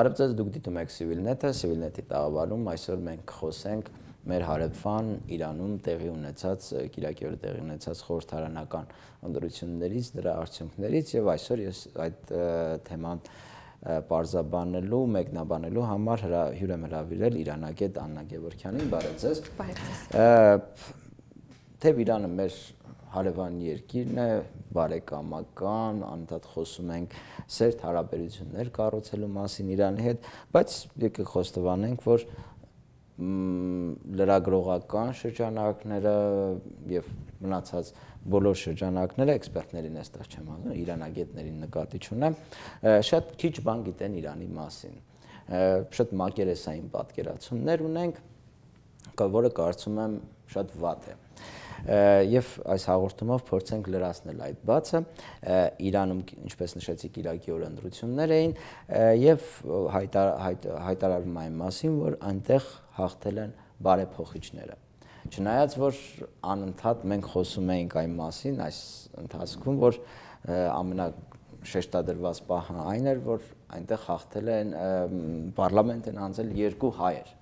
Բարև ձեզ, դուք դիտում եք Civilnet-ը, Civilnet-ի տաղավարում այսօր մենք խոսենք մեր հարևան Իրանում տեղի ունեցած կիրակի օրը տեղի ունեցած խորհրդարանական ընտրություններից, դրա արդյունքներից եւ այսօր ես այդ թեման պարզաբանելու, մեկնաբանելու համար հյուր եմ հրավիրել Իրանագետ Աննա Գևորգյանին, բարև ձեզ։ Բարև ձեզ։ Թեև Իրանը մեր հարևան երկիրն է, բարեկամական, անընդհատ խոսում ենք սերտ հարաբերություններ կառուցելու մասին Իրանի հետ, բայց եկեք խոստովանենք, որ լրագրողական շրջանակները եւ մնացած բոլոր շրջանակները էքսպերտներին այստեղ չեմ ասում, իրանագետներին նկատի չունեմ, շատ քիչ բան գիտեն Իրանի մասին։ Շատ մակերեսային պատկերացումներ ունենք, որը կարծում եմ շատ վատ է։ Եվ այս հաղորդումով փորձենք լրացնել այդ բացը, Իրանում, ինչպես նշեցի, կիրակի օրը ընտրություններ էին եւ հայտարարվում այն մասին, որ այնտեղ հաղթել են բարեփոխիչները։ Չնայած որ անընդհատ մենք խոսում էինք այն մասին այս ընթացքում, որ ամենաշեշտադրված պահը այն էր, որ այնտեղ հաղթել են պարլամենտ են անցել 2 հայեր։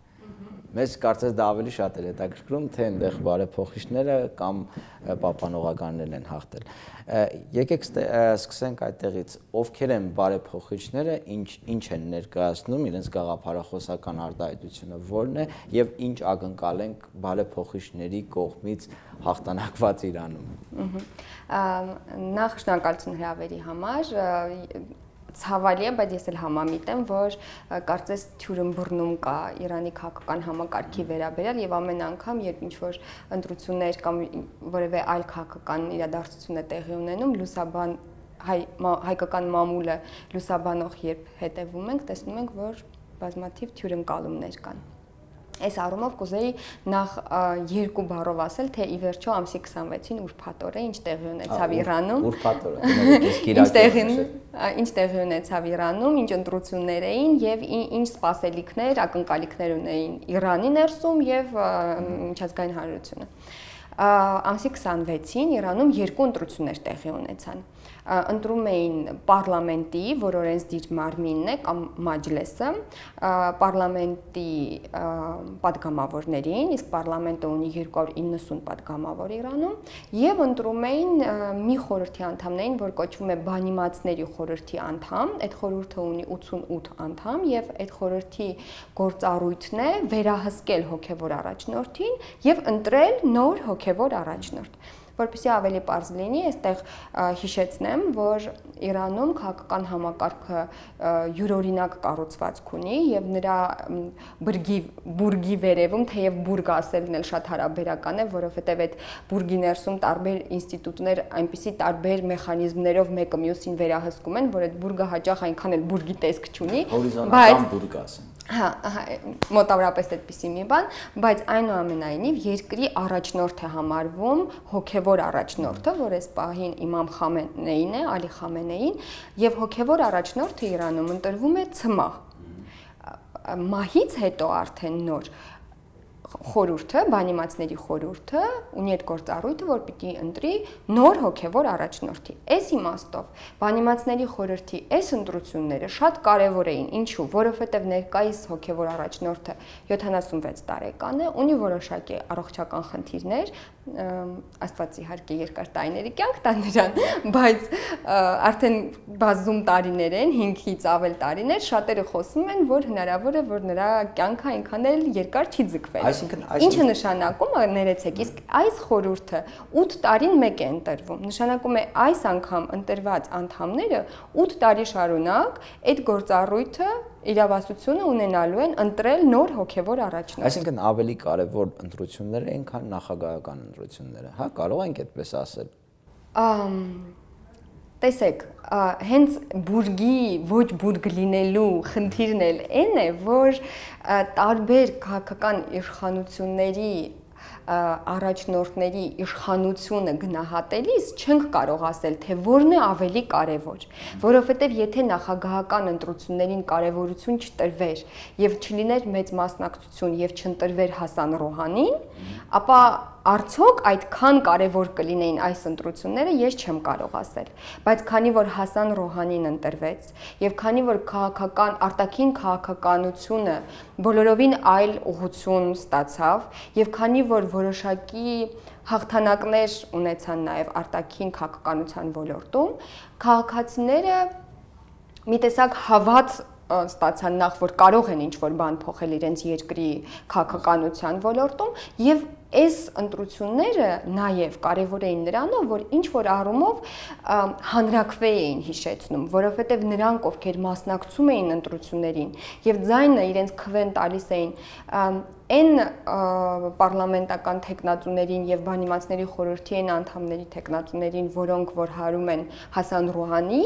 Մեզ կարծես դա ավելի շատ էր հետաքրքրում, թե այնտեղ բարեփոխիչները կամ պահպանողականներն են հաղթել։ Եկեք սկսենք այդտեղից, ովքեր են բարեփոխիչները, ինչ են ներկայացնում, իրենց գաղափարախոսական արտահայտությունը որն է եւ ինչ ակնկալենք բարեփոխիչների կողմից հաղթանակված Իրանում։ Նախ շնորհակալություն հրավերի համար։ Ցավալի է, բայց ես էլ համամիտ եմ, որ կարծես թյուրըմբռնում կա Իրանի քաղաքական համակարգի վերաբերյալ եւ ամեն անգամ, երբ ինչ-որ ընտրություններ կամ որևէ այլ քաղաքական իրադարձություն է տեղի ունենում, լուսաբան հայկական մամուլը լուսաբանող երբ հետևում ենք, տեսնում ենք, որ բազմաթիվ թյուրընկալումներ կան։ Այս առումով կուզեի նախ 2 բառով ասել, թե ի վերջո ամսի 26-ին ուրբաթ օրը ինչ տեղի ունեցավ Իրանում։ Ուրբաթ օրը, ինչ տեղի ունեցավ Իրանում, ինչ ընտրություններ էին եւ ինչ սպասելիքներ, ակնկալիքներ ունեին Իրանի ներսում եւ միջազգային հանրությունը։ Ամսի 26-ին Իրանում 2 ընտրություններ տեղի ունեցան։ Ընտրում էին պարլամենտի, որ օրենսդիր մարմինն է կամ մաջլեսը, պարլամենտի падգամավորներին, իսկ պարլամենտը ունի 290 падգամավոր Իրանում, եւ ընտրում էին մի խորհրդի անդամներին, որ կոչվում է բանիմացների խորհրդի անդամ, այդ խորհուրդը ունի 88 անդամ եւ այդ խորհրդի գործառույթն է վերահսկել հոգեվոր առաջնորդին եւ ընտրել նոր հոգեվոր առաջնորդ։ Որպեսզի ավելի պարզ լինի, այստեղ հիշեցնեմ, որ Իրանում քաղաքական համակարգը յուրօրինակ կառուցվածք ունի եւ նրա բուրգի վերևում, թեև բուրգ ասելն էլ շատ հարաբերական է, որովհետեւ այդ բուրգի ներսում տարբեր ինստիտուտներ այնպիսի տարբեր մեխանիզմներով մեկը մյուսին վերահսկում են, որ այդ բուրգը հաճախ այնքան էլ բուրգի տեսք չունի, հորիզոնտալ բուրգ ասեն։ Հա, մոտավորապես այդպիսի մի բան, բայց այնուամենայնիվ երկրի առաջնորդ է համարվում հոգևոր առաջնորդը, որ այս պահին Իմամ Խամենեին է, Ալի Խամենեին, եւ հոգևոր առաջնորդը Իրանում ընտրվում է ցմահ։ Մահից հետո արդեն նոր խորհուրդը, բանիմացների խորհուրդը ունի այդ գործառույթը, որ պիտի ընտրի նոր հոգևոր առաջնորդի։ Այս իմաստով բանիմացների խորհրդի այս ընտրությունները շատ կարևոր էին, ինչու, որովհետև ներկայիս հոգևոր առաջնորդը 76 տարեկան է, ունի որոշակի առողջական խնդիրներ, Աստված իհարկե երկար տարիների կյանք տա նրան, բայց արդեն բազում տարիներ են, 5-ից ավել տարիներ, շատերը խոսում են, որ հնարավոր է, որ նրա կյանքը այնքան էլ երկար չի ձգվել։ Ինչը նշանակում է, ներեցեք, իսկ այս խորհուրդը 8 տարին մեկ է ընտրվում, նշանակում է այս անգամ ընտրված անդամները 8 տարի շարունակ այդ գործառույթը իրավասությունը ունենալու են ընտրել նոր հոգևոր առաջնորդ։ Այսինքն ավելի կարևոր ընտրություններ են, քան նախագահական ընտրությունները, հա, կարող ենք այդպես ասել։ Տեսեք, հենց բուրգի ոչ բուրգ լինելու խնդիրն էլ այն է, որ տարբեր քաղաքական իշխանությունների առաջնորդների իշխանությունը գնահատելիս չենք կարող ասել, թե որն է ավելի կարևոր, որովհետև եթե նախագահական ընտրություններին կարևորություն չտրվեր եւ չլիներ մեծ մասնակցություն եւ չընտրվեր Հասան Ռոհանին, ապա արդյոք այդքան կարևոր կլինեին այս ընտրությունները, ես չեմ կարող ասել, բայց քանի որ Հասան Ռոհանին ընտրվեց եւ քանի որ արտաքին քաղաքականությունը բոլորովին այլ ուղղություն ստացավ եւ քանի որ որոշակի հաղթանակներ ունեցան նաեւ արտաքին քաղաքականության ոլորտում, քաղաքացիները մի տեսակ հավատ ստացան նախ որ կարող են ինչ-որ բան փոխել իրենց երկրի քաղաքականության ոլորտում եւ այս ընտրությունները նաև կարևոր էին նրանով, որ ինչ-որ առումով հանրակրվե էին հիշեցնում, որովհետև նրանք, ովքեր մասնակցում էին ընտրություններին եւ ձայնը իրենց քվեն տալիս էին այն պարլամենտական տեխնատուներին եւ բանիմացների խորհրդի այն անդամների տեխնատուներին, որոնք որ հարում են Հասան Ռոհանի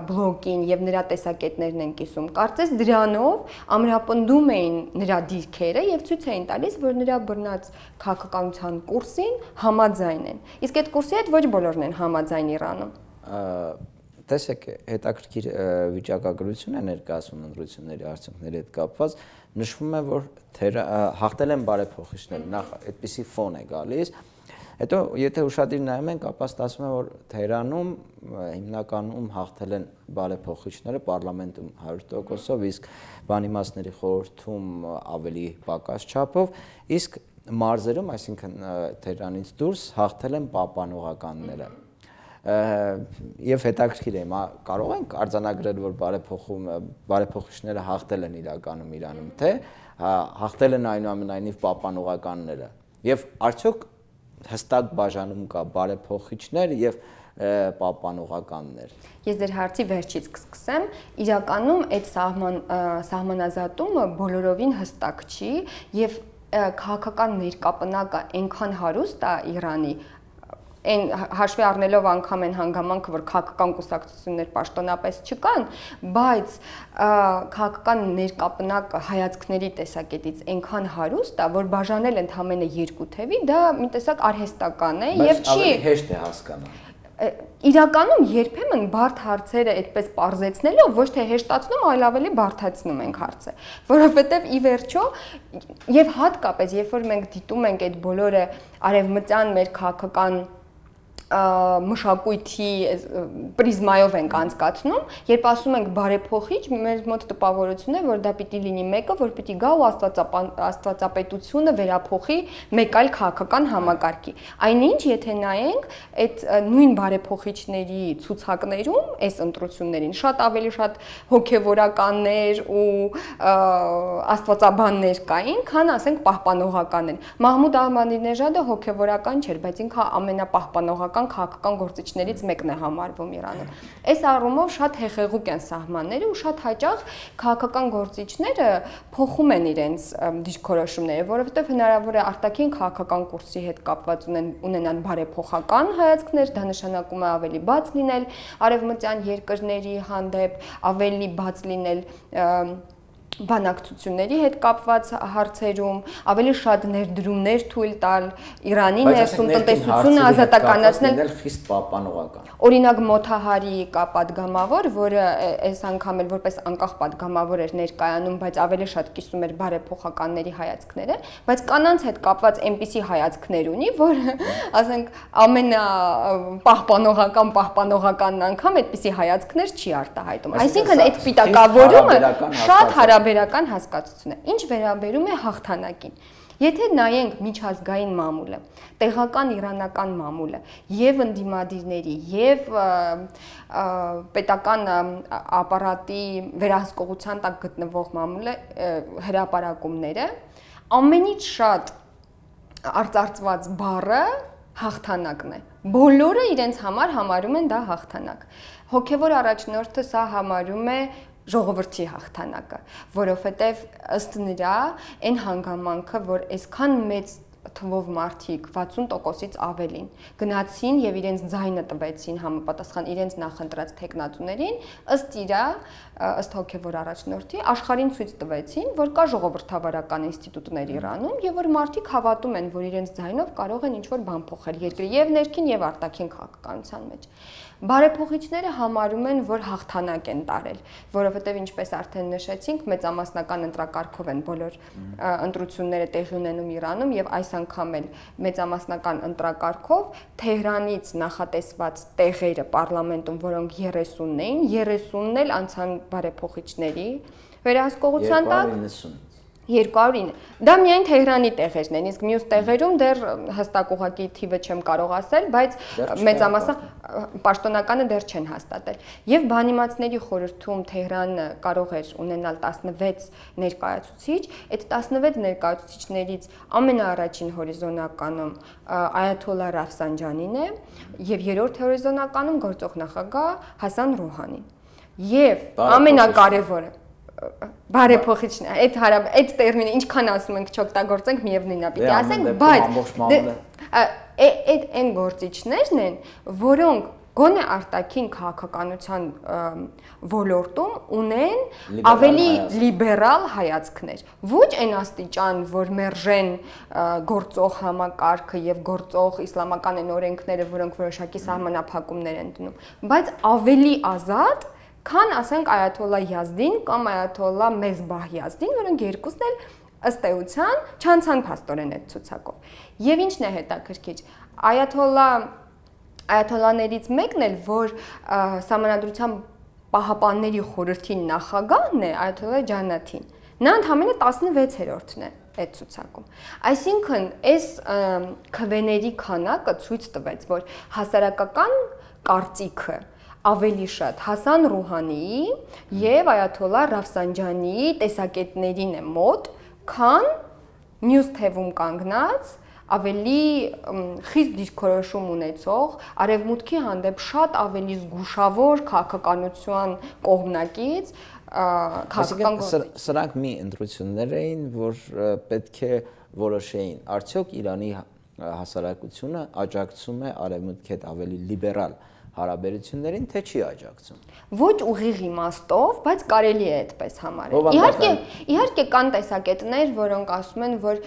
բլոկին եւ նրա տեսակետներն են կիսում, կարծես դրանով ամրապնդում էին նրա դիրքերը եւ ցույց էին տալիս, որ նրա բռնած քաղաքականության կուրսին համաձայն են։ Իսկ այդ կուրսի հետ ոչ բոլորն են համաձայն Իրանում։ Տեսեք, հետաքրքիր վիճակագրություն է ներկայացում ընտրությունների արդյունքների հետ կապված, նշվում է, որ հաղթել են բարեփոխիչները, նախ այդպիսի ֆոն է գալիս։ Հետո եթե ուշադիր նայում ենք, ապա ստացվում է, որ Թեհրանում հիմնականում հաղթել են բարեփոխիչները պարլամենտում 100%-ով, իսկ բանիմացների խորհրդում ավելի պակաս չափով, իսկ մարզերում, այսինքն Թեհրանից դուրս հաղթել են պահպանողականները։ Եվ հետաքրքիր է, կարող ենք արձանագրել, որ բարեփոխիչները հաղթել են իրականում Իրանում, թե հաղթել են այնուամենայնիվ պահպանողականները։ Եվ արդյոք հստակ բաժանում կա բարեփոխիչներ եւ պահպանողականներ։ Ես ձեր հարցի վերջից կսկսեմ, իրականում այդ սահմանազատումը բոլորովին հստակ չի եւ քաղաքական ներկապնակը այնքան հարուստ է Իրանի, այն հաշվի առնելով անգամ այն հանգամանքը, որ քաղաքական կուսակցություններ պաշտոնապես չկան, բայց քաղաքական ներկապնակը հայացքների տեսակետից այնքան հարուստ է, որ բաժանել ընդամենը երկու թևի, դա մի տեսակ արհեստական է եւ չի ավելի հեշտ է հասկանալ։ Իրականում երբեմն բարդ հարցերը այդպես պարզեցնելով ոչ թե հեշտացնում, այլ ավելի բարդացնում ենք հարցը, որովհետև ի վերջո եւ հատկապես երբ որ մենք դիտում ենք այդ բոլորը արևմտյան մեր քաղաքական մշակույթի պրիզմայով ենք անցկացնում, երբ ասում ենք բարեփոխիչ, մեր մոտ տպավորություն է, որ դա պիտի լինի մեկը, որ պիտի գա ու աստվածապետությունը վերափոխի մեկ այլ քաղաքական համակարգի։ Այնինչ, եթե նայենք այդ նույն բարեփոխիչների ցուցակներում, այս ընտրություններին շատ ավելի շատ հոգևորականներ ու աստվածաբաններ կային, քան ասենք պահպանողականներ։ Մահմուդ Ահմադինեժադը հոգևորական չէր, բայց ինքը ամենապահպանողական քաղաքական գործիչներից մեկն է համարվում Իրանում։ Այս առումով շատ հեղեղուկ են սահմանները ու շատ հաճախ քաղաքական գործիչները փոխում են իրենց դիրքորոշումները, որովհետև հնարավոր է արտաքին քաղաքական կուրսի հետ կապված ունենան բարեփոխական հայացքներ, դա նշանակում է ավելի բաց լինել արևմտյան երկրների հանդեպ, ավելի բաց լինել բանակցությունների հետ կապված հարցերում, ավելի շատ ներդրումներ թույլ տալ Իրանի ներսում տնտեսությունը ազատականացնել խիստ պահպանողական։ Օրինակ Մոթահարի կա падգամավոր, որը այս անգամ էլ որպես անկախ падգամավոր էր ներկայանում, բայց ավելի շատ կիսում էր բարեփոխականների հայացքները, բայց կանանց հետ կապված այնպիսի հայացքներ ունի, որ ասենք ամենապահպանողականն անգամ այդպիսի հայացքներ չի արտահայտում։ Այսինքն այդ պիտակավորումը շատ հարաբերական հասկացություն է։ Ինչ վերաբերում է հաղթանակին։ Եթե նայենք միջազգային մամուլը, տեղական իրանական մամուլը եւ ընդդիմադիրների եւ պետական ապարատի վերահսկողության տակ գտնվող մամուլը հրապարակումները ամենից շատ արծարծված բառը հաղթանակն է։ Բոլորը իրենց համար համարում են դա հաղթանակ։ Հոգևոր առաջնորդը սա համարում է ժողովրդի հաղթանակը, որովհետև ըստ նրա այն հանգամանքը, որ այսքան մեծ թվով մարդիկ 60%-ից ավելին գնացին եւ իրենց ձայնը տվեցին համապատասխան իրենց նախընտրած տեխնատուներին, ըստ իրա, ըստ հոգևոր առաջնորդի, աշխարհին ցույց տվեցին, որ կա ժողովրդավարական ինստիտուտներ Իրանում եւ որ մարդիկ հավատում են, որ իրենց ձայնով կարող են ինչ-որ բան փոխել երկրի եւ ներքին եւ արտաքին քաղաքականության մեջ։ Բարեփոխիչները համարում են, որ հաղթանակ են տարել, որովհետև ինչպես արդեն նշեցինք, մեծամասնական ընտրակարգով են բոլոր ընտրությունները տեղի ունենում Իրանում եւ այս այս անգամ էլ մեծամասնական ընտրակարգով Թեհրանից նախատեսված տեղերը պարլամենտում, որոնք 30-ն էին, 30-ն էլ անցան բարեփոխիչների վերահսկողության տակ 209 դա միայն Թեհրանի տեղերն են, իսկ մյուս տեղերում դեռ հստակ ուղղակի թիվը չեմ կարող ասել, բայց մեծամասն պաշտոնականը դեռ չեն հաստատել։ Եվ բանիմացների խորհրդում Թեհրանը կարող էր ունենալ 16 ներկայացուցիչ, այդ 16 ներկայացուցիչներից ամենաառաջին հորիզոնականում Այաթոլլա Ռաֆսանջանին է եւ երրորդ հորիզոնականում գործող նախագահ Հասան Ռուհանին։ Եվ ամենակարևորը բարեփոխիչն է, այդ տերմինը ինչքան ասում ենք չօգտագործենք միևնույնն է, պիտի ասենք, բայց այդ այն գործիչներն են, որոնք գոնե արտաքին քաղաքականության ոլորտում ունեն ավելի լիբերալ հայացքներ, ոչ այն աստիճան, որ մերժեն գործող համակարգը եւ գործող իսլամական են օրենքները, որոնք որոշակի սահմանափակումներ են դնում, բայց ավելի ազատ քան ասենք Այաթոլլա Յազդին կամ Այաթոլլա Մեզբահ Յազդին, որոնք երկուսն էլ ըստ էության չանցան փաստորեն այդ ցուցակով։ Եվ ինչն է հետաքրքիր, Այաթոլլաներից մեկն էլ, որ Սահմանադրության պահապանների խորհրդի նախագահն է, Այաթոլլա Ջանաթին, նա ընդամենը 16-րդն է այդ ցուցակում։ Այսինքն, այս քվեների քանակը ցույց տվեց, որ հասարակական կարծիքը ավելի շատ Հասան Ռուհանիի եւ Այաթոլլա Ռաֆսանջանիի տեսակետներին է մոտ, քան մյուս թևում կանգնած ավելի խիստ դիրքորոշում ունեցող, արևմուտքի հանդեպ շատ ավելի զգուշավոր քաղաքականության կողմնակից քաղաքական գործիչ։ Սրանք մի ընտրություններ էին, որ պետք է որոշեին, արդյոք Իրանի հասարակությունը աջակցում է արևմուտքի հետ ավելի լիբերալ հարաբերություններին, թե չի աջակցում։ Ոչ ուղիղ իմաստով, բայց կարելի է այդպես համարել։ Իհարկե կան տեսակետներ, որոնք ասում են, որ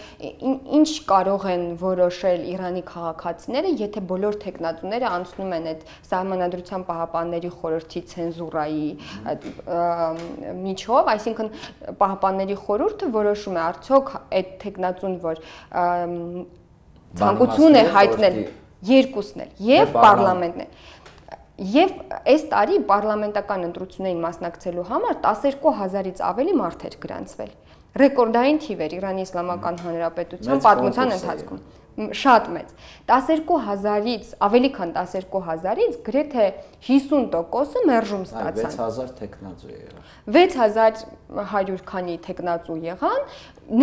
ինչ կարող են որոշել Իրանի քաղաքացիները, եթե բոլոր տեխնատուները անցնում են այդ Սահմանադրության պահապանների խորհրդի ցենզուրայի միջով, այսինքն պահապանների խորհուրդը որոշում է արդյոք այդ տեխնատուն, որ ցանկություն է հայտնել երկուսն էլ եւ պարլամենտն է։ Եվ այս տարի պարլամենտական ընտրություններին մասնակցելու համար 12000-ից ավելի մարդ էր գրանցվել։ Ռեկորդային թիվ էր Իրանի Իսլամական Հանրապետության պատմության ընթացքում։ Շատ մեծ։ 12000-ից, ավելի քան 12000-ից գրեթե 50%-ը մերժում ստացան։ 6000 տեխնատու եղան։ 6100 քանի տեխնատու եղան,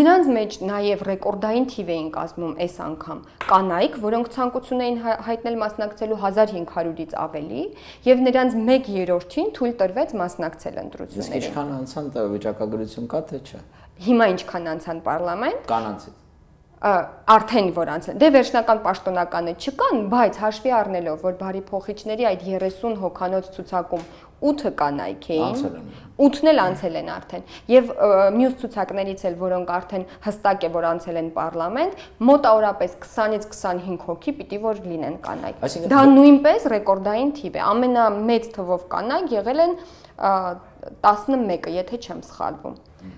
նրանց մեջ նաև ռեկորդային թիվ էին կազմում այս անգամ կանայք, որոնք ցանկություն էին հայտնել մասնակցելու 1500-ից ավելի, եւ նրանց 1/3-ին թույլ տրվեց մասնակցել ընտրություններին։ Իսկ ինչքան անցան վիճակագրություն կա թե չէ։ Հիմա ինչքան անցան պարլամենտ։ Կանանցից արդեն որ անցել։ Դե վերջնական պաշտոնականը չկան, բայց հաշվի առնելով, որ բարի փոխիչների այդ 30 հոգանոց ցուցակում 8 կանայք էին, 8-ն էլ անցել են արդեն, եւ մյուս ցուցակներից էլ, որոնք արդեն հստակ է, որ անցել են պարլամենտ, մոտավորապես 20-ից 25 հոգի պիտի որ լինեն կանայք։ Դա նույնպես ռեկորդային թիվ է։ Ամենամեծ թվով կանայք եղել են 11, եթե չեմ սխալվում։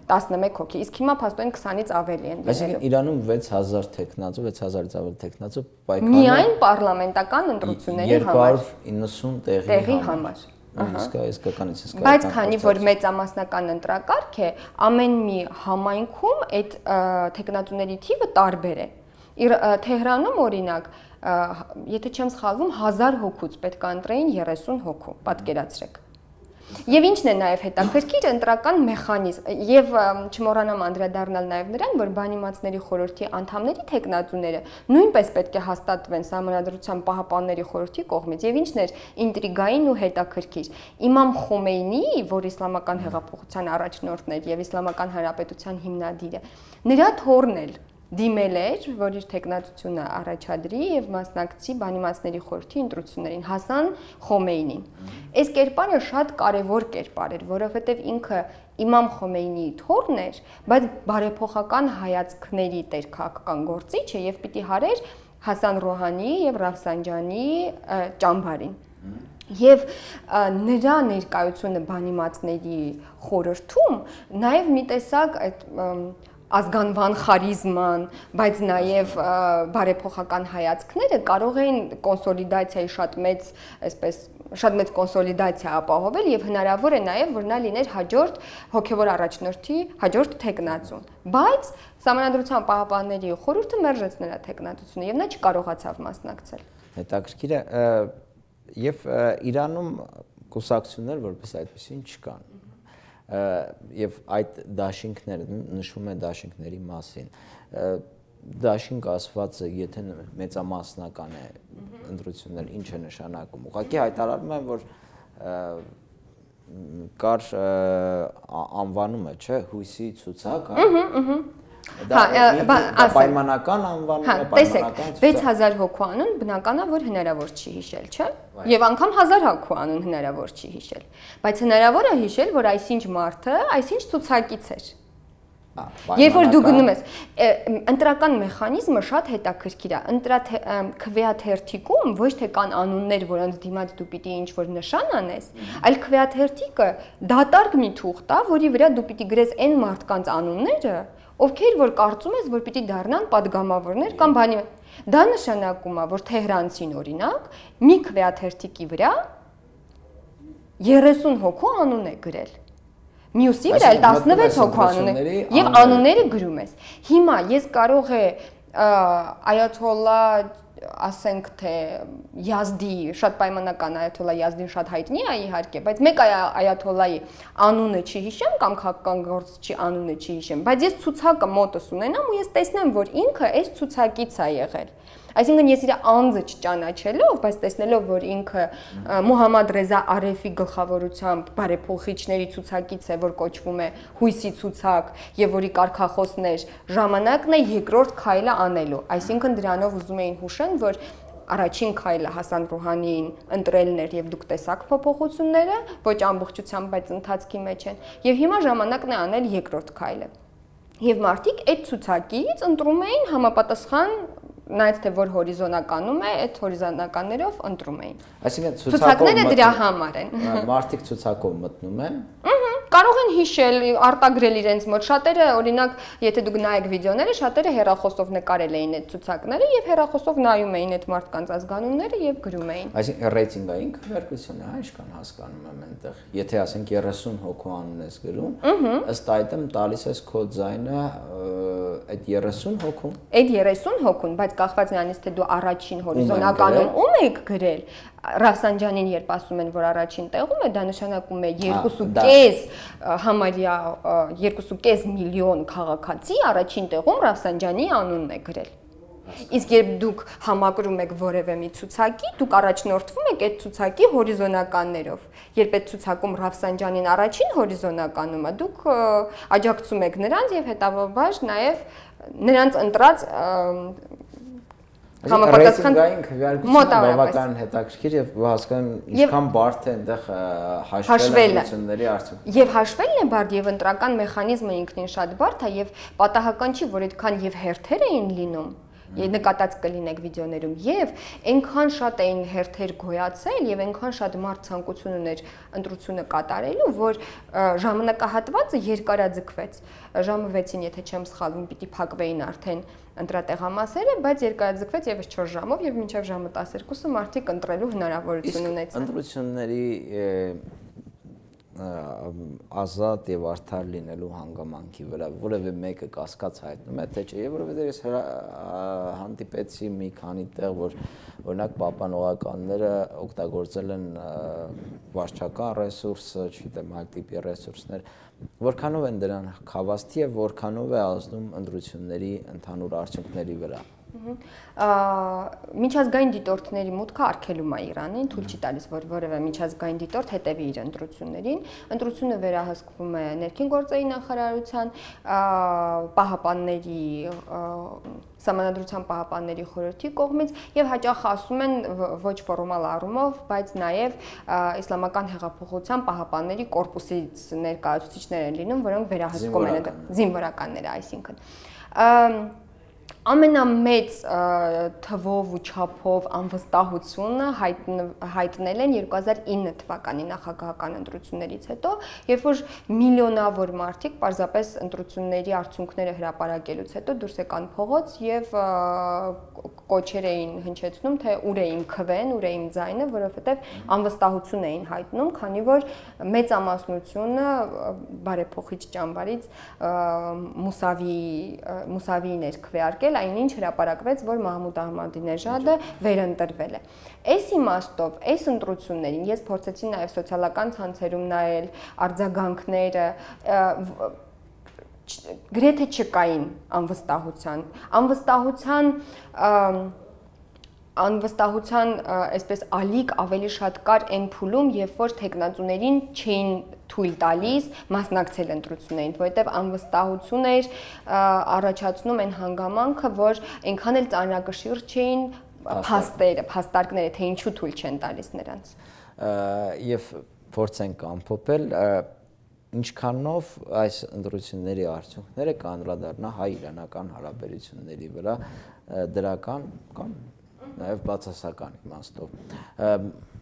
11 հոգի, իսկ հիմա փաստորեն 20-ից ավելի են լինելու։ Այսինքն Իրանում 6000 տեխնատու, 6000-ից ավելի տեխնատու պայքարում միայն պարլամենտական ընտրությունների համար 290 տեղի համար։ Բայց քանի որ մեծամասնական ընտրակարգ է, ամեն մի համայնքում այդ տեխնատուների թիվը տարբեր է։ Թեհրանում օրինակ, եթե չեմ սխալվում, 1000 հոգուց պետք է ընտրեին 30 հոգու, պատկերացրեք։ Եվ ինչն է նաև հետաքրքիր ընտրական մեխանիզմ, եւ չմոռանամ անդրադառնալ նաև նրան, որ բանիմացների խորհրդի անդամների տեխնատուները նույնպես պետք է հաստատվեն Սահմանադրության պահապանների խորհրդի կողմից, եւ ինչն էր ինտրիգային ու հետաքրքիր։ Իմամ Խոմեյնիի, որ իսլամական հեղափոխության առաջնորդն էր եւ Իսլամական Հանրապետության հիմնադիրը, նրա թոռն էլ դիմել էր, որ իր տեխնատությունը առաջադրի եւ մասնակցի բանիմացների խորհրդի ընտրություններին, Հասան Խոմեյնին։ Այս կերպարը շատ կարևոր կերպար էր, որովհետեւ ինքը Իմամ Խոմեյնիի թոռն էր, բայց բարեփոխական հայացքների տեր քաղաքական գործիչ է եւ պիտի հարեր Հասան Ռոհանիի եւ Ռաֆսանջանիի ճամբարին։ Եվ նրա ներկայությունը բանիմացների խորհրդում նաեւ մի տեսակ այդ ազգանվան խարիզման, բայց նաև բարեփոխական հայացքները կարող էին կոնսոլիդացիայի շատ մեծ կոնսոլիդացիա ապահովել եւ հնարավոր է նաեւ որ նա լիներ հաջորդ հոգեվոր առաջնորդի հաջորդ թեկնածուն, բայց Սահմանադրության պահապանների խորհուրդը մերժեց նրա թեկնածությունը եւ նա չկարողացավ մասնակցել։ Հետաքրքիր է եւ Իրանում կուսակցություններ որպես այդպեսին չկան։ Եվ այդ դաշինքները նշվում է դաշինքների մասին դաշինք ասվածը եթե մեծամասնական է ընտրություններ ինչ է նշանակում ուղղակի հայտարարում են որ կար անվանումը չէ հույսի ցուցակ դա պայմանական անվանում է պայմանական 6000 հոգու անուն բնական է որ հնարավոր չի հիշել չէ եւ անգամ 1000 հոգու անուն հնարավոր չի հիշել բայց հնարավոր է հիշել որ այսինչ մարդը այսինչ ցուցակից էր Երբ որ դու գնում ես, ընտրական մեխանիզմը շատ հետաքրքիր է, քվեաթերթիկում ոչ թե կան անուններ, որոնց դիմաց դու պիտի ինչ-որ նշան անես, այլ քվեաթերթիկը դատարկ մի թուղթ է, որի վրա դու պիտի գրես այն մարդկանց անունները, ովքեր որ կարծում ես, որ պիտի դառնան падգամավորներ կամ բանի։ Դա նշանակում է, որ Թեհրանցին օրինակ մի քվեաթերթիկի վրա 30 հոգու անուն է գրել։ Մյուսի վրա 16 հոգու անուն է եւ անունները գրում ես։ Հիմա ես կարող է այաթոլլա ասենք թե Յազդի շատ պայմանական այաթոլլա Յազդին շատ հայտնի է իհարկե, բայց մեկ այաթոլլայի անունը չհիշեմ կամ քաղաքական գործչի անունը չհիշեմ, բայց ես ցուցակը մոտս ունենամ ու ես տեսնեմ, որ ինքը այս ցուցակից է եղել։ Այսինքն ես իր անձը չճանաչելով, բայց տեսնելով, որ ինքը Մուհամմադ Ռեզա Արեֆի գլխավորությամբ բարեփոխիչների ցուցակից է, որ կոչվում է հույսի ցուցակ, եւ որի կարգախոսներ ժամանակն է երկրորդ քայլը անելու։ Այսինքն դրանով ուզում էին հուշեն, որ առաջին քայլը Հասան Ռուհանիին ընտրելն էր եւ դուք տեսաք փոփոխությունները, ոչ ամբողջությամբ, բայց ընթացքի մեջ են, եւ հիմա ժամանակն է անել երկրորդ քայլը։ Եվ մարդիկ այդ ցուցակից ընտրում էին համապատասխան նայած թե որ հորիզոնականում է, այդ հորիզոնականներով ընտրում էին։ Այսինքն ցուցակները դրա համար են։ Մարդիկ ցուցակով մտնում են։ Կարող են հիշել, արտագրել իրենց մոտ։ Շատերը, օրինակ, եթե դուք նայեք վիդեոները, շատերը հեռախոսով նկարել էին այդ ցուցակները եւ հեռախոսով նայում էին այդ մարդկանց ազգանունները եւ գրում էին։ Այսինքն ռեյտինգային քվեարկություն է, ինչքան հասկանում եմ այնտեղ։ Եթե ասենք 30 հոգու անուն ես գրում, ըստ այդմ տալիս ես քո ձայնը այդ 30 հոգուն։ Այդ 30 հոգուն, բայց կախված նրանից թե դու առաջին հորիզոնականում ում եք գրել, Ռաֆսանջանին երբ ասում են, որ առաջին տեղում է, դա նշանակում է 2.5 համարյա 2.5 միլիոն քաղաքացի առաջին տեղում Ռաֆսանջանի անունն է գրել։ Իսկ երբ դուք համակրում եք որևէ մի ցուցակի, դուք առաջնորդվում եք այդ ցուցակի հորիզոնականներով։ Երբ այդ ցուցակում Ռաֆսանջանին առաջին հորիզոնականում է, դուք աջակցում եք նրանց եւ հետաբար նաեւ նրանց ընտրած համապատասխան քվեարկությունը բավական հետաքրքիր եւ հասկանում ինչքան բարդ է այնտեղ հաշվել ընտրությունների արդյունքը։ Եվ հաշվելն է բարդ եւ ընտրական մեխանիզմը ինքնին շատ բարդ է եւ պատահական չի, որ այդքան եւ հերթեր էին լինում։ Նկատած կլինեք վիդեոներում եւ այնքան շատ էին հերթեր գոյացել եւ այնքան շատ մարդ ցանկություն ուներ ընտրությունը կատարելու, որ ժամանակահատվածը երկարաձգվեց։ Ժամը 6-ին, եթե չեմ սխալվում, պիտի փակվեին արդեն ընտրատեղամասերը, բայց երկարաձգվեց եւս 4 ժամով եւ մինչեւ ժամը 12-ը մարդիկ ընտրելու հնարավորություն ունեցան։ Ընտրությունների ազատ եւ արդար լինելու հանգամանքի վրա որևէ մեկը կասկած հայտնում է թե չէ եւ որովհետեւ ես հանդիպեցի մի քանի տեղ որ օրինակ պահպանողականները օգտագործել են վարչական ռեսուրսը, չգիտեմ, այլ տիպի ռեսուրսներ, որքանով են դրան հավաստի եւ որքանով է ազդում ընտրությունների ընդհանուր արդյունքների վրա։ Միջազգային դիտորդների մուտքը արգելում է Իրանին, թույլ չի տալիս, որ որևէ միջազգային դիտորդ հետևի իր ընտրություններին։ Ընտրությունը վերահսկվում է ներքին գործերի նախարարության, պահապանների Սահմանադրության պահապանների խորհրդի կողմից եւ հաճախ ասում են ոչ ֆորմալ առումով, բայց նաեւ իսլամական հեղափոխության պահապանների կորպուսից ներկայացուցիչներ են լինում, որոնք վերահսկում են զինվորականները, այսինքն ամենամեծ թվով ու չափով անվստահությունը հայտնել են 2009 թվականի նախագահական ընտրություններից հետո, երբ որ միլիոնավոր մարդիկ պարզապես ընտրությունների արդյունքները հրապարակելուց հետո դուրս եկան փողոց եւ կոչեր էին հնչեցնում, թե ուր է իմ քվեն, ուր է իմ ձայնը, որովհետեւ անվստահություն էին հայտնում, քանի որ մեծամասնությունը բարեփոխիչ ճամբարից Մուսավիին էր քվեարկել, այնինչ հրապարակվեց, որ Մահմուդ Ահմադինեժադը վերընտրվել է։ Այս իմաստով, այս ընտրություններին ես փորձեցի նաև սոցիալական ցանցերում նայել արձագանքները, գրեթե չկային անվստահության այսպես ալիք ավելի շատ կար այն փուլում, երբ որ տեխնացուներին չէին թույլ տալիս մասնակցել ընտրություններին, որովհետև անվստահություն էր առաջացնում այն հանգամանքը, որ այնքան էլ ծանրակշիռ չէին փաստարկները, թե ինչու թույլ չեն տալիս նրանց։ Եվ փորձենք ամփոփել, ինչքանով այս ընտրությունների արդյունքները կանդրադառնա հայ-իրանական հարաբերությունների վրա դրական կամ նաև բացասական իմաստով։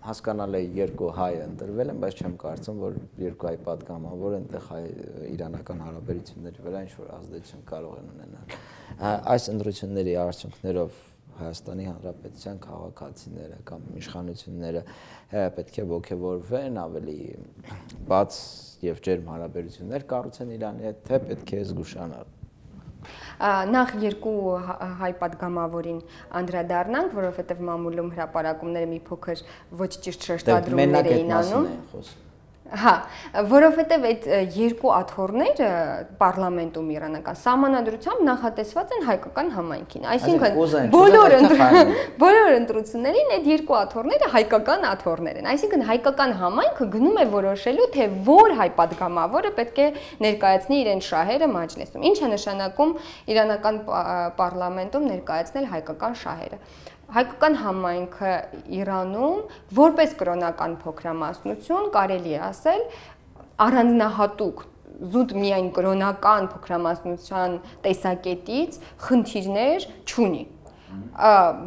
Հասկանալ է երկու հայ ընտրվել են, բայց չեմ կարծում, որ երկու հայ պատգամավոր այնտեղ հայ-իրանական հարաբերությունների վրա ինչ-որ ազդեցություն կարող են ունենալ։ Այս ընտրությունների արդյունքներով Հայաստանի Հանրապետության քաղաքացիները կամ իշխանությունները պետք է ոգևորվեն, ավելի բաց եւ ջերմ հարաբերություններ կառուցեն Իրանի հետ, թե պետք է զգուշանալ։ Նախ երկու հայ պատգամավորին անդրադառնանք, որովհետև մամուլում հրապարակումները մի փոքր ոչ ճիշտ շեշտադրումներ էին անում։ Հա, որովհետև այդ երկու աթոռները պարլամենտում իրանական սահմանադրությամբ նախատեսված են հայկական համայնքին, այսինքն բոլոր ընտրություններին այդ երկու աթոռները հայկական աթոռներ են, այսինքն հայկական համայնքը գնում է որոշելու, թե որ հայ պատգամավորը պետք է ներկայացնի իրեն շահերը մաջլիսում, ինչ է նշանակում իրանական պարլամենտում ներկայացնել հայկական շահերը։ Հայկական համայնքը Իրանում որպես կրոնական փոքրամասնություն կարելի է ասել առանձնահատուկ զուտ միայն կրոնական փոքրամասնության տեսակետից խնդիրներ չունի,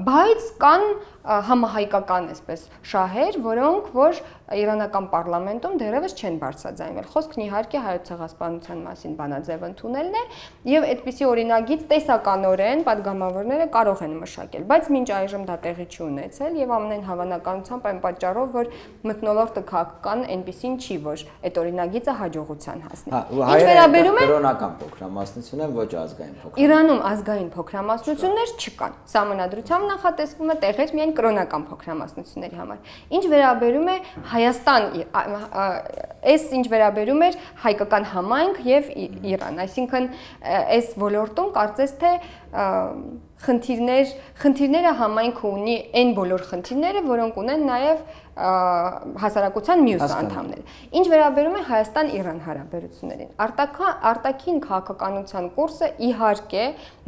բայց կան համահայկական այսպես շահեր, որոնք որ իրանական պարլամենտում դեռևս չեն բարձրաձայնվել։ Խոսքն իհարկե հայոց ցեղասպանության մասին բանաձև ընդունելն է եւ այդպիսի օրինագիծ տեսականորեն падգամավորները կարող են մշակել, բայց մինչ այժմ դա տեղի չի ունեցել եւ ամենայն հավանականությամբ այն պատճառով, որ մթնոլորտը քաղաքական այնպիսին չի, որ այդ օրինագիծը հաջողության հասնի։ Ինչ վերաբերում է կրոնական փոքրամասնությունը, ոչ ազգային փոքրամասնություն։ Իրանում ազգային փոքրամասնություններ չկան։ Սահմանադրությամբ նախատեսվում է տեղեր միայն կրոնական փոքրամասնությունների համար։ Ինչ վերաբերում է Հայաստան, այս ինչ վերաբերում էր հայկական համայնք եւ Իրան, այսինքն այս ոլորտում կարծես թե խնդիրները համայնքը ունի այն բոլոր խնդիրները, որոնք ունեն նաև հասարակության մյուս անդամները։ Ինչ վերաբերում է Հայաստան-Իրան հարաբերություններին, արտաքին քաղաքականության կուրսը իհարկե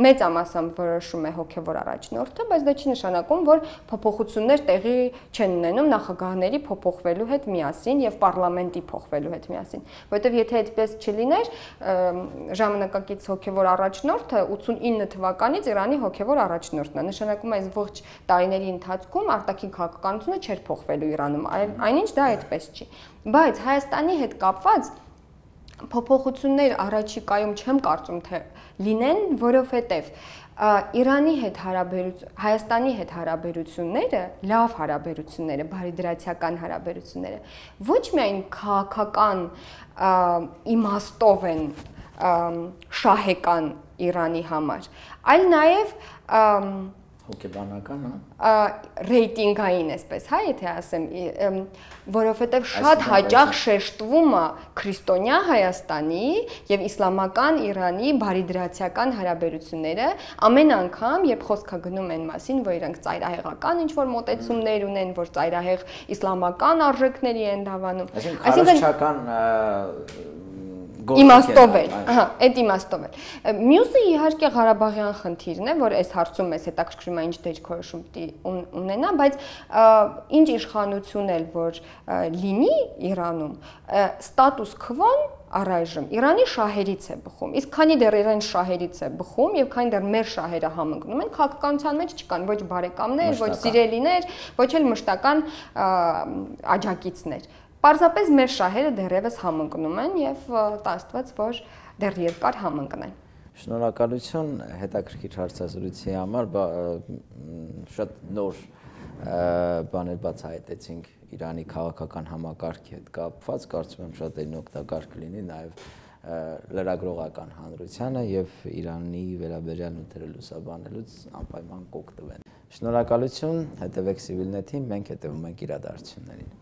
մեծամասամբ որոշում է հոգևոր առաջնորդը, բայց դա չի նշանակում, որ փոփոխություններ տեղի չեն ունենում նախագահների փոփոխվելու հետ միասին եւ պարլամենտի փոխվելու հետ միասին, որովհետեւ եթե այդպես չլիներ, ժամանակակից հոգևոր առաջնորդը 89 թվականից Իրանի հոգևոր առաջնորդն է, նշանակում է այս ողջ տարիների ընթացքում արտաքին քաղաքականությունը չէր փոխվելու Իրանում, այնինչ դա այդպես չի, բայց Հայաստանի հետ կապված փոփոխություններ առաջիկայում չեմ կարծում թե լինեն, որովհետև Հայաստանի հետ հարաբերությունները, լավ հարաբերությունները, բարիդրացիական հարաբերությունները ոչ միայն քաղաքական իմաստով են շահեկան Իրանի համար, այլ նաև հոգեբանական, ռեյտինգային այսպես, հա, եթե ասեմ, որովհետև շատ հաճախ շեշտվում է քրիստոնյա Հայաստանի եւ իսլամական Իրանի բարիդրացիական հարաբերությունները ամեն անգամ, երբ խոսք է գնում այն մասին, որ իրենք ծայրահեղական ինչ-որ մոտեցումներ ունեն, որ ծայրահեղ իսլամական արժեքների են դավանում, այսինքն իմաստով էլ, այդ իմաստով էլ։ Մյուսը իհարկե Ղարաբաղյան խնդիրն է, որ այս հարցում մեզ հետաքրքրում է ինչ դերքորոշում ունենա, բայց ինչ իշխանություն էլ որ լինի Իրանում, ստատուս քվոն առայժմ Իրանի շահերից է բխում։ Իսկ քանի դեռ Իրանի շահերից է բխում եւ քանի դեռ մեր շահերը համընկնում են, քաղաքականության մեջ չկան ոչ բարեկամներ, ոչ սիրելիներ, ոչ էլ մշտական աջակիցներ։ Պարզապես մեր շահերը դեռևս համընկնում են եւ տաստված, որ դեռ երկար համընկնեն։ Շնորհակալություն հետաքրքիր հարցազրույցի համար, շատ նոր բաներ բացահայտեցինք Իրանի քաղաքական համակարգի հետ կապված, կարծում եմ շատերին օգտակար կլինի նաև լրագրողական հանրությանը եւ Իրանի վերաբերյալ նյութերը լուսաբանելուց անպայման կօգտվեն։ Շնորհակալություն, հետևեք Civilnet-ին, մենք հետևում ենք իրադարձություններին։